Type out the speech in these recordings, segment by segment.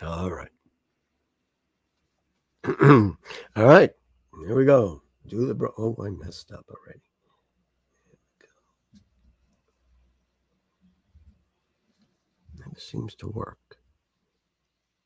All right. All right. Here we go. Oh, I messed up already. Never seems to work.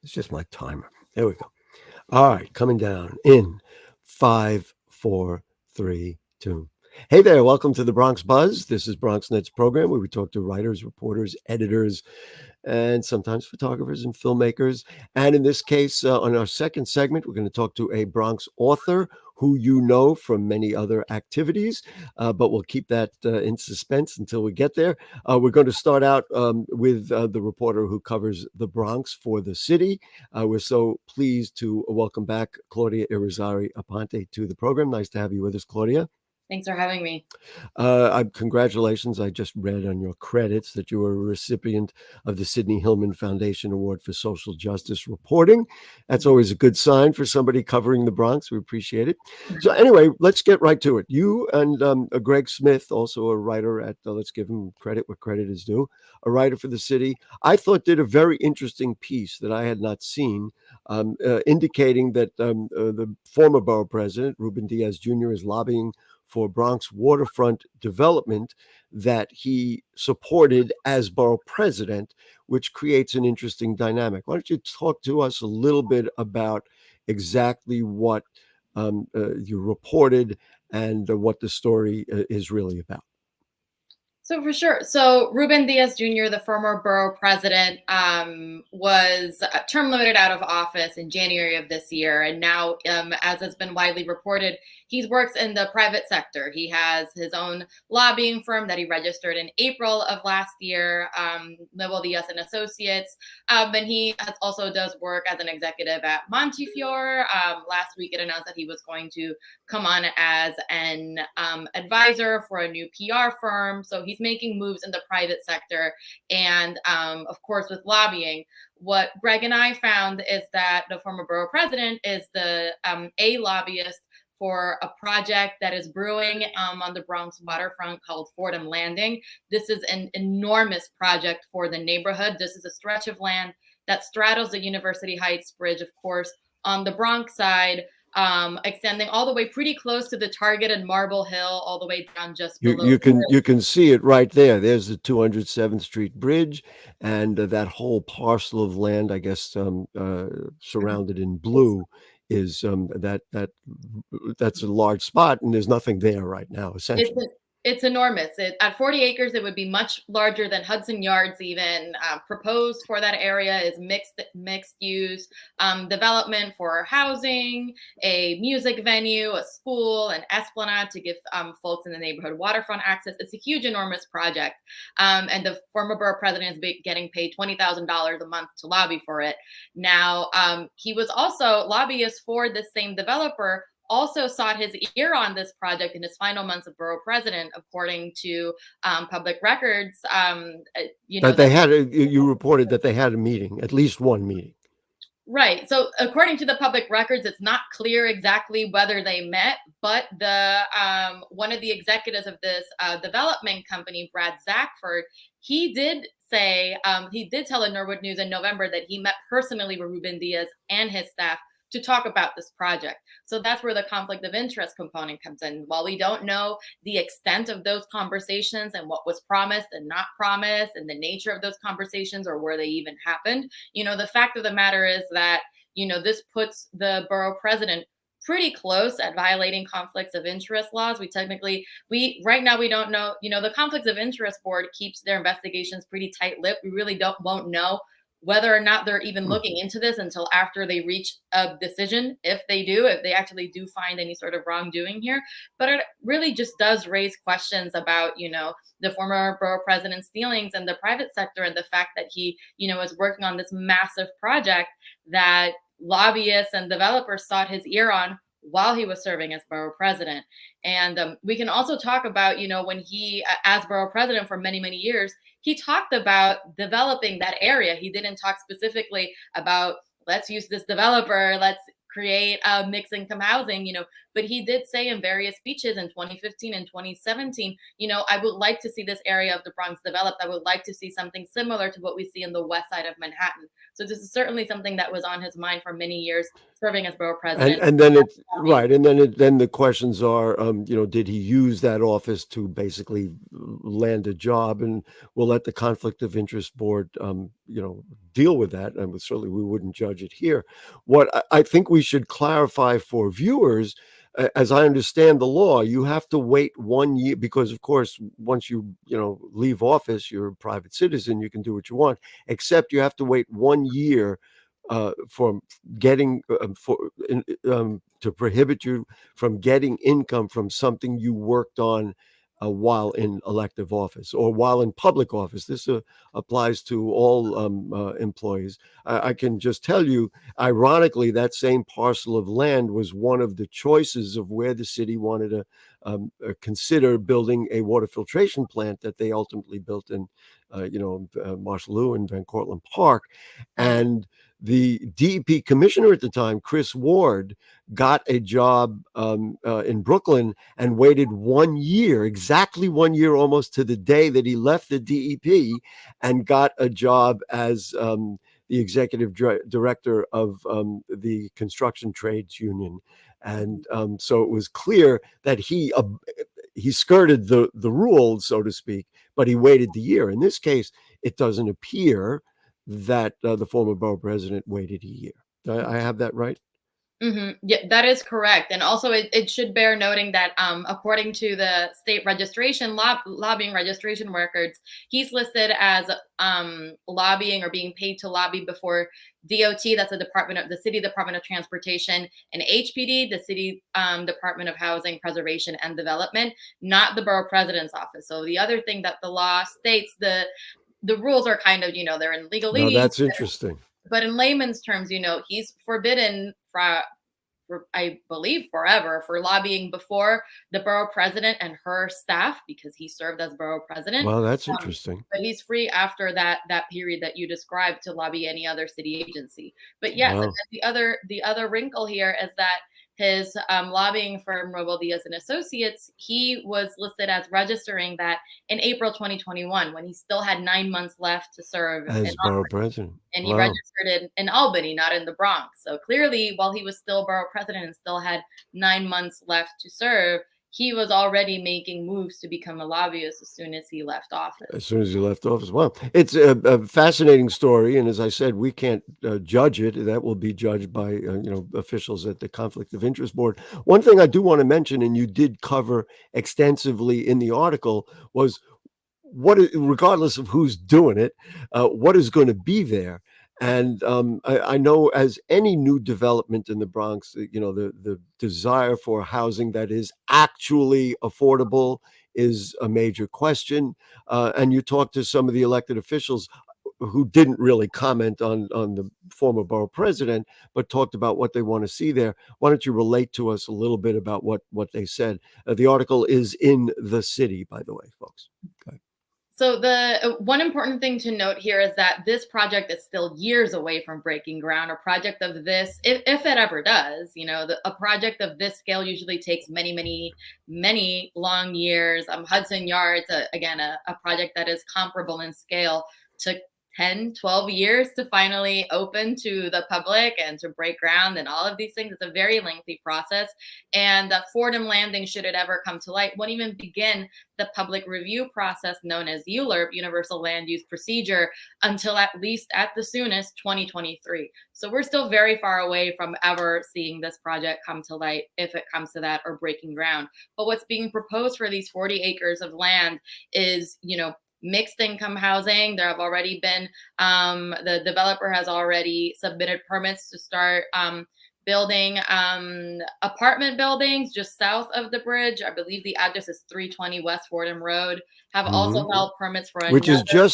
It's just my timer. There we go. All right, coming down in five, four, three, two. Hey there, welcome to the Bronx Buzz. This is Bronx Net's program where we talk to writers, reporters, editors, and sometimes photographers and filmmakers. And in this case, on our second segment, we're going to talk to a Bronx author who you know from many other activities, but we'll keep that in suspense until we get there. We're going to start out with the reporter who covers the Bronx for the city. We're so pleased to welcome back Claudia Irizarry Aponte to the program. Nice to have you with us, Claudia. Thanks for having me. Congratulations. I just read on your credits that you were a recipient of the Sidney Hillman Foundation Award for Social Justice Reporting. That's always a good sign for somebody covering the Bronx. We appreciate it. So, anyway, let's get right to it. You and Greg Smith, also a writer at, let's give him credit where credit is due, a writer for the city, I thought did a very interesting piece that I had not seen, indicating that the former borough president, Ruben Diaz Jr., is lobbying for Bronx waterfront development that he supported as borough president, which creates an interesting dynamic. Why don't you talk to us a little bit about exactly what you reported and what the story is really about? So for sure. So Ruben Diaz Jr., the former borough president, was term limited out of office in January of this year. And now, as has been widely reported, he works in the private sector. He has his own lobbying firm that he registered in April of last year, Level Diaz and Associates. And he also does work as an executive at Montefiore. Last week, it announced that he was going to come on as an advisor for a new PR firm. So he's making moves in the private sector. And of course, with lobbying, what Greg and I found is that the former borough president is the a lobbyist for a project that is brewing on the Bronx waterfront called Fordham Landing. This is an enormous project for the neighborhood. This is a stretch of land that straddles the University Heights Bridge, of course, on the Bronx side, extending all the way pretty close to the Target and Marble Hill, all the way down just You, below. you can you can see it right there. There's the 207th Street Bridge, and that whole parcel of land, I guess, surrounded in blue, is that's a large spot, and there's nothing there right now, It's essentially. it's enormous. At 40 acres, it would be much larger than Hudson Yards even. Proposed for that area is mixed use development for housing, a music venue, a school, an esplanade to give folks in the neighborhood waterfront access. It's a huge, enormous project. And the former borough president is getting paid $20,000 a month to lobby for it. Now, he was also lobbyist for the same developer, also sought his ear on this project in his final months of borough president, according to public records. That That they had, you reported that they had a meeting, at least one meeting. Right. So according to the public records, it's not clear exactly whether they met, but the one of the executives of this development company, Brad Zackford, he did say he did tell the Norwood News in November that he met personally with Ruben Diaz and his staff to talk about this project. So that's where the conflict of interest component comes in. While we don't know the extent of those conversations and what was promised and not promised and the nature of those conversations or where they even happened, the fact of the matter is that, this puts the borough president pretty close at violating conflicts of interest laws. We right now we don't know, the conflicts of interest board keeps their investigations pretty tight-lipped. We really won't know whether or not they're even Hmm. looking into this until after they reach a decision, if they actually do find any sort of wrongdoing here. But it really just does raise questions about, the former borough president's dealings in the private sector and the fact that he, is working on this massive project that lobbyists and developers sought his ear on while he was serving as borough president. And we can also talk about, when he, as borough president for many, many years, he talked about developing that area. He didn't talk specifically about, let's use this developer, let's create mixed income housing, but he did say in various speeches in 2015 and 2017, I would like to see this area of the Bronx developed. I would like to see something similar to what we see in the west side of Manhattan. So this is certainly something that was on his mind for many years, serving as borough And president. and then it's right, and then the questions are, did he use that office to basically land a job? And we'll let the Conflict of Interest Board, deal with that, and certainly we wouldn't judge it here. What I think we should clarify for viewers, as I understand the law, you have to wait 1 year because, of course, once you leave office, you're a private citizen, you can do what you want, except you have to wait 1 year from getting to prohibit you from getting income from something you worked on while in elective office or while in public office. This applies to all employees. I can just tell you, ironically, that same parcel of land was one of the choices of where the city wanted to consider building a water filtration plant that they ultimately built in, Marshalloo and Van Cortlandt Park. Mm, And the DEP commissioner at the time, Chris Ward, got a job in Brooklyn and waited 1 year, exactly 1 year, almost to the day that he left the DEP, and got a job as the executive director of the construction trades union. And so it was clear that he skirted the rules, so to speak, but he waited the year. In this case, it doesn't appear that the former borough president waited a year. I have that right? Yeah, that is correct. And also, it should bear noting that according to the state registration, lobbying registration records, he's listed as lobbying or being paid to lobby before DOT, that's the City Department of Transportation, and HPD, the City Department of Housing, Preservation, and Development, not the borough president's office. So the other thing that the law states, the rules are kind of, they're in Now legalese, that's interesting. but in layman's terms, he's forbidden I believe forever for lobbying before the borough president and her staff because he served as borough president. Well, that's Um, interesting. but he's free after that period that you described to lobby any other city agency. But yes, and Wow. then the other wrinkle here is that his lobbying firm Ruben Diaz and Associates, he was listed as registering that in April 2021 when he still had 9 months left to serve in, As borough president. and he Wow. registered in Albany, not in the Bronx. So clearly, while he was still borough president and still had 9 months left to serve, he was already making moves to become a lobbyist as soon as he left office. As soon as he left office. Well, it's a fascinating story, and as I said, we can't judge it. That will be judged by officials at the Conflict of Interest Board. One thing I do want to mention, and you did cover extensively in the article, was regardless of who's doing it, what is going to be there. And I know, as any new development in the Bronx, the desire for housing that is actually affordable is a major question. And you talk to some of the elected officials who didn't really comment on the former borough president, but talked about what they want to see there. Why don't you relate to us a little bit about what they said? The article is in the city, by the way, folks. Okay. So the one important thing to note here is that this project is still years away from breaking ground. A project of this, if it ever does, a project of this scale usually takes many, many, many long years. Hudson Yards, again, a project that is comparable in scale, took 10, 12 years to finally open to the public and to break ground and all of these things. It's a very lengthy process. And Fordham Landing, should it ever come to light, won't even begin the public review process known as ULURP, Universal Land Use Procedure, until at least at the soonest 2023. So we're still very far away from ever seeing this project come to light, if it comes to that, or breaking ground. But what's being proposed for these 40 acres of land is, mixed income housing. There have already been, the developer has already submitted permits to start building apartment buildings just south of the bridge. I believe the address is 320 West Fordham Road. Have also Mhm. held permits for Which is another,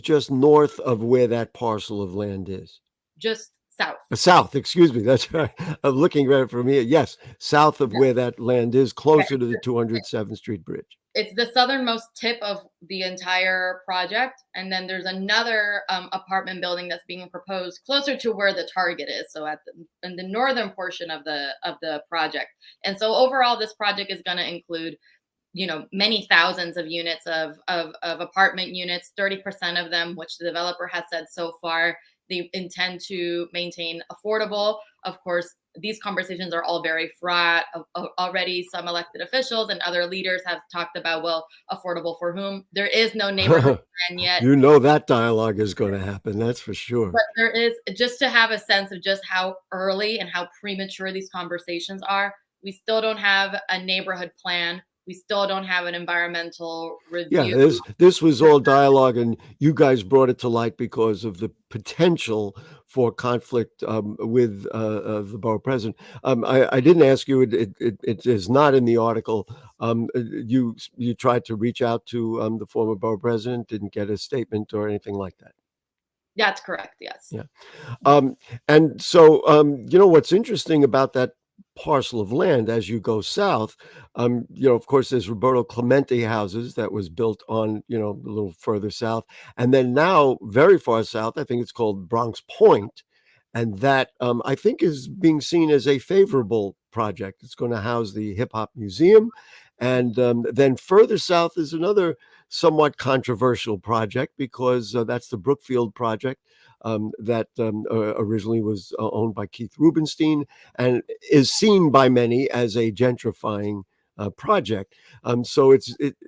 just north of where that parcel of land is. just south. South, excuse me. That's right. I'm looking at it from here. Yes, south of Yeah. where that land is, Yeah, closer to the 207th Street Bridge. it's the southernmost tip of the entire project, and then there's another apartment building that's being proposed closer to where the target is, so in the northern portion of the project. And so overall, this project is going to include many thousands of units of apartment units, 30% of them, which the developer has said so far They intend to maintain affordable. Of course, these conversations are all very fraught. Already, some elected officials and other leaders have talked about, well, affordable for whom? There is no neighborhood plan yet. You know that dialogue is going to happen. That's for sure. But there is, just to have a sense of just how early and how premature these conversations are. We still don't have a neighborhood plan. We still don't have an environmental Yeah, review. this was all dialogue, and you guys brought it to light because of the potential for conflict with the borough president. I didn't ask you; it is not in the article. You tried to reach out to the former borough president, didn't get a statement or anything like that. That's correct. Yes. Yeah. And so, what's interesting about that parcel of land as you go south, of course, there's Roberto Clemente houses that was built on, a little further south. And then now, very far south, I think it's called Bronx Point. And that I think is being seen as a favorable project. It's going to house the Hip Hop Museum. And then further south is another somewhat controversial project because that's the Brookfield project that originally was owned by Keith Rubenstein and is seen by many as a gentrifying project. So it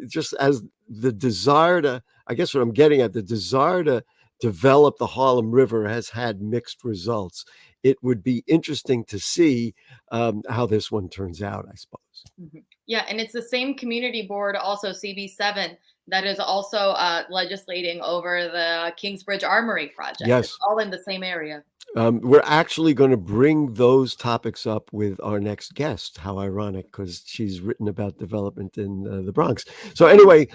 just as the desire to, I guess what I'm getting at, the desire to develop the Harlem River has had mixed results. It would be interesting to see how this one turns out, I suppose. Yeah, and it's the same community board, also CB7, that is also legislating over the Kingsbridge Armory project. Yes. It's all in the same area. We're actually going to bring those topics up with our next guest. How ironic, because she's written about development in the Bronx. So anyway,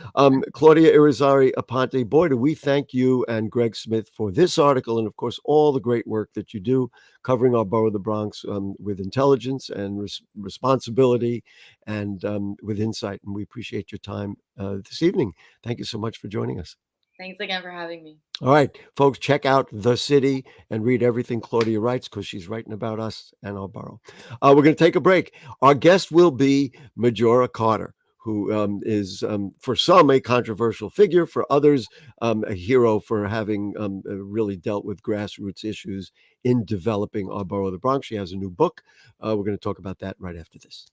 Claudia Irizarry Aponte, boy, do we thank you and Greg Smith for this article and, of course, all the great work that you do covering our borough of the Bronx with intelligence and responsibility and with insight. And we appreciate your time this evening. Thank you so much for joining us. Thanks again for having me. All right, folks, check out The City and read everything Claudia writes because she's writing about us and our borough. We're going to take a break. Our guest will be Majora Carter, who is, for some, a controversial figure, for others, a hero for having really dealt with grassroots issues in developing our borough of the Bronx. She has a new book. We're going to talk about that right after this.